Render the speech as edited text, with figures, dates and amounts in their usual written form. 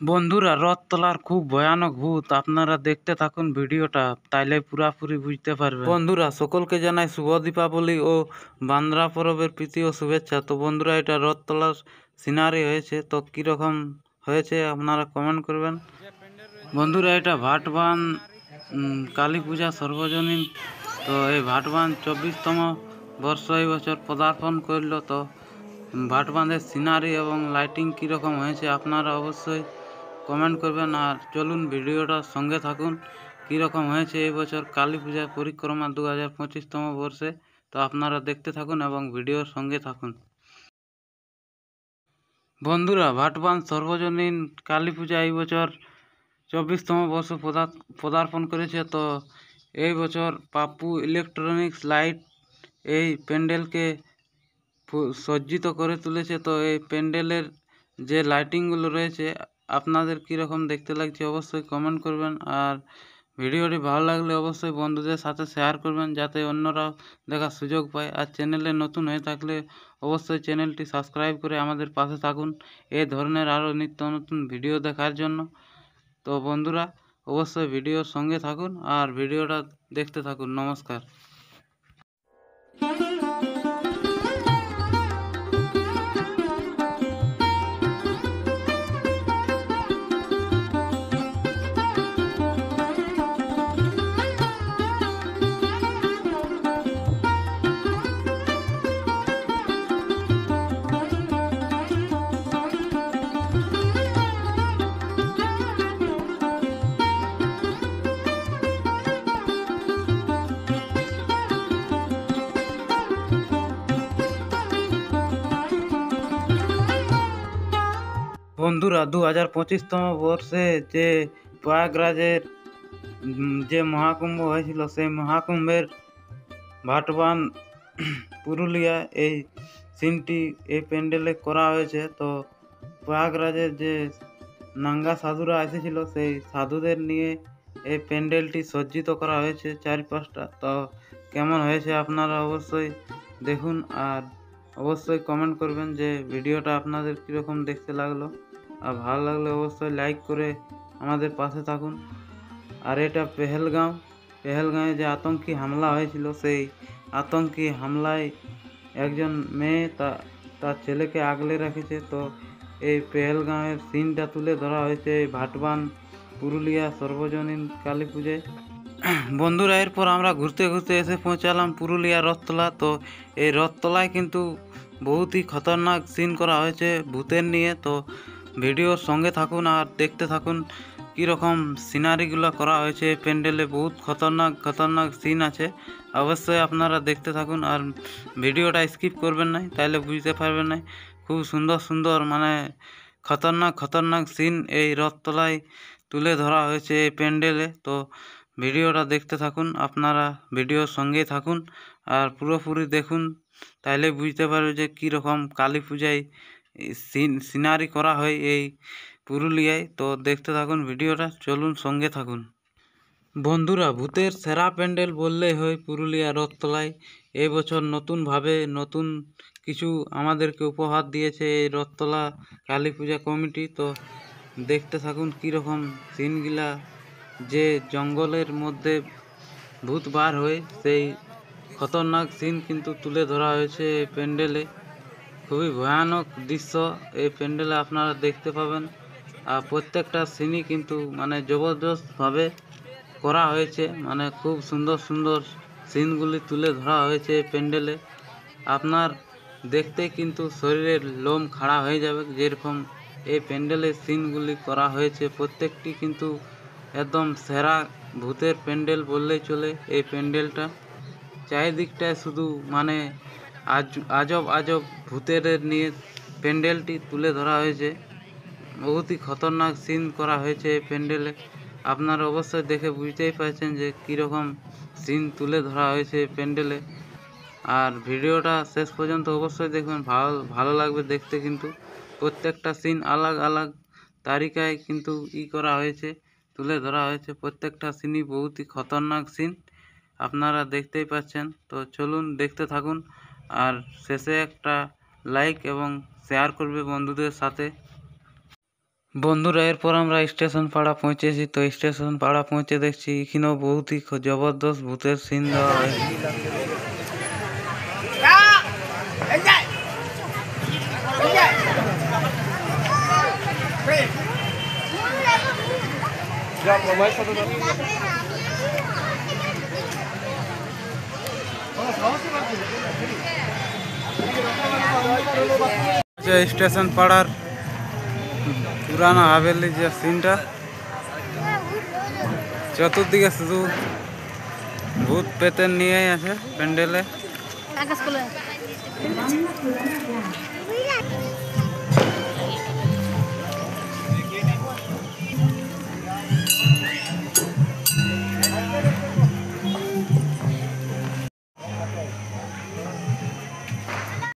বন্ধুরা, রথতলার খুব ভয়ানক ভূত। আপনারা দেখতে থাকুন ভিডিওটা, তাইলে পুরাপুরি বুঝতে পারবেন। বন্ধুরা, সকলকে জানাই শুভ দীপাবলি ও বান্দ্রা পরবের প্রীতি ও শুভেচ্ছা। তো বন্ধুরা, এটা রথতলার সিনারি হয়েছে, তো কীরকম হয়েছে আপনারা কমেন্ট করবেন। বন্ধুরা, এটা ভাটবান কালী পূজা সর্বজনীন। তো এই ভাটবান 24তম বর্ষ এই বছর পদার্পণ করল। তো ভাটবাঁধের সিনারি এবং লাইটিং কীরকম হয়েছে আপনারা অবশ্যই কমেন্ট করবেন। আর চলুন ভিডিওটার সঙ্গে থাকুন, কীরকম হয়েছে এই বছর কালী পূজার পরিক্রমা 2025তম বর্ষে। তো আপনারা দেখতে থাকুন এবং ভিডিওর সঙ্গে থাকুন। বন্ধুরা, ভাটবাঁধ সর্বজনীন কালী পূজা এই বছর 24তম বর্ষ পদার্পণ করেছে। তো এই বছর পাপ্পু ইলেকট্রনিক্স লাইট এই প্যান্ডেলকে সজ্জিত করে তুলেছে। তো এই প্যান্ডেলের যে লাইটিংগুলো রয়েছে আপনাদের কীরকম দেখতে লাগছে অবশ্যই কমেন্ট করবেন। আর ভিডিওটি ভালো লাগলে অবশ্যই বন্ধুদের সাথে শেয়ার করবেন, যাতে অন্যরাও দেখার সুযোগ পায়। আর চ্যানেলে নতুন হয়ে থাকলে অবশ্যই চ্যানেলটি সাবস্ক্রাইব করে আমাদের পাশে থাকুন এই ধরনের আরও নিত্য নতুন ভিডিও দেখার জন্য। তো বন্ধুরা, অবশ্যই ভিডিওর সঙ্গে থাকুন আর ভিডিওটা দেখতে থাকুন। নমস্কার। বন্ধুরা, 2025তম বর্ষে যে প্রয়াগরাজের যে মহাকুম্ভ হয়েছিল, সেই মহাকুম্ভের ভাটবান পুরুলিয়া এই সিনটি এই প্যান্ডেলে করা হয়েছে। তো প্রয়াগরাজের যে নাঙ্গা সাধুরা এসেছিল, সেই সাধুদের নিয়ে এই প্যান্ডেলটি সজ্জিত করা হয়েছে চারিপাশটা। তো কেমন হয়েছে আপনারা অবশ্যই দেখুন আর অবশ্যই কমেন্ট করবেন যে ভিডিওটা আপনাদের কীরকম দেখতে লাগলো। আর ভালো লাগলে অবশ্যই লাইক করে আমাদের পাশে থাকুন। আর এটা পেহেলগাঁওয়ে যে আতঙ্কি হামলা হয়েছিল, সেই আতঙ্কি হামলায় একজন মেয়ে তার ছেলেকে আগলে রেখেছে। তো এই পেহেলগাঁওয়ের সিনটা তুলে ধরা হয়েছে এই ভাটবান পুরুলিয়া সর্বজনীন কালী পুজোয়। বন্ধুরা, এরপর আমরা ঘুরতে ঘুরতে এসে পৌঁছালাম পুরুলিয়া রথতলা। তো এই রথতলায় কিন্তু বহুতই খতরনাক সিন করা হয়েছে ভূতের নিয়ে। তো ভিডিওর সঙ্গে থাকুন আর দেখতে থাকুন কীরকম সিনারিগুলো করা হয়েছে প্যান্ডেলে। বহুত খতরনাক সিন আছে, অবশ্যই আপনারা দেখতে থাকুন আর ভিডিওটা স্কিপ করবেন না, তাইলে বুঝতে পারবেন না। খুব সুন্দর মানে খতরনাক সিন এই রথতলায় তুলে ধরা হয়েছে এই প্যান্ডেলে। তো ভিডিওটা দেখতে থাকুন, আপনারা ভিডিওর সঙ্গেই থাকুন আর পুরোপুরি দেখুন, তাইলে বুঝতে পারবে যে কীরকম কালী পূজায় সিনারি করা হয় এই পুরুলিয়ায়। তো দেখতে থাকুন ভিডিওটা, চলুন সঙ্গে থাকুন। বন্ধুরা, ভূতের সেরা প্যান্ডেল বললেই হয় পুরুলিয়া রথতলায়। এই বছর নতুনভাবে নতুন কিছু আমাদেরকে উপহার দিয়েছে এই রথতলা কালী পূজা কমিটি। তো দেখতে থাকুন কীরকম সিনগুলা, যে জঙ্গলের মধ্যে ভূত বার হয়ে সেই খতরনাক সিন কিন্তু তুলে ধরা হয়েছে এই প্যান্ডেলে। খুবই ভয়ানক দৃশ্য এই প্যান্ডেলে আপনারা দেখতে পাবেন। আর প্রত্যেকটা সিনই কিন্তু মানে জবরদস্তভাবে করা হয়েছে, মানে খুব সুন্দর সিনগুলি তুলে ধরা হয়েছে এই প্যান্ডেলে। আপনার দেখতে কিন্তু শরীরের লোম খাড়া হয়ে যাবে, যেরকম এই প্যান্ডেলের সিনগুলি করা হয়েছে। প্রত্যেকটি কিন্তু একদম সেরা ভূতের প্যান্ডেল বললেই চলে এই প্যান্ডেলটা। চারিদিকটায় শুধু মানে আজব ভূতের নিয়ে প্যান্ডেলটি তুলে ধরা হয়েছে। বহুতই খতরনাক সিন করা হয়েছে এই প্যান্ডেলে। আপনারা অবশ্যই দেখে বুঝতেই পারছেন যে কীরকম সিন তুলে ধরা হয়েছে এই প্যান্ডেলে। আর ভিডিওটা শেষ পর্যন্ত অবশ্যই দেখবেন, ভালো লাগবে দেখতে। কিন্তু প্রত্যেকটা সিন আলাগ তারিকায় কিন্তু করা হয়েছে, তুলে ধরা হয়েছে। প্রত্যেকটা সিনই বহুতই খতরনাক সিন, আপনারা দেখতেই পাচ্ছেন। তো চলুন দেখতে থাকুন আর শেষে একটা লাইক এবং শেয়ার করবে বন্ধুদের সাথে। বন্ধুরা এরপর আমরা স্টেশন পাড়া পৌঁছেছি। তো স্টেশন পাড়া পৌঁছে দেখছি এখানেও বহুতই জবরদস্ত ভূতের সিন দেওয়া হয়েছে। স্টেশন পাড়ার পুরানো হাভেলি যে সিনটা, চতুর্দিকে শুধু ভূত পেতেন নিয়েই আছে প্যান্ডেলে।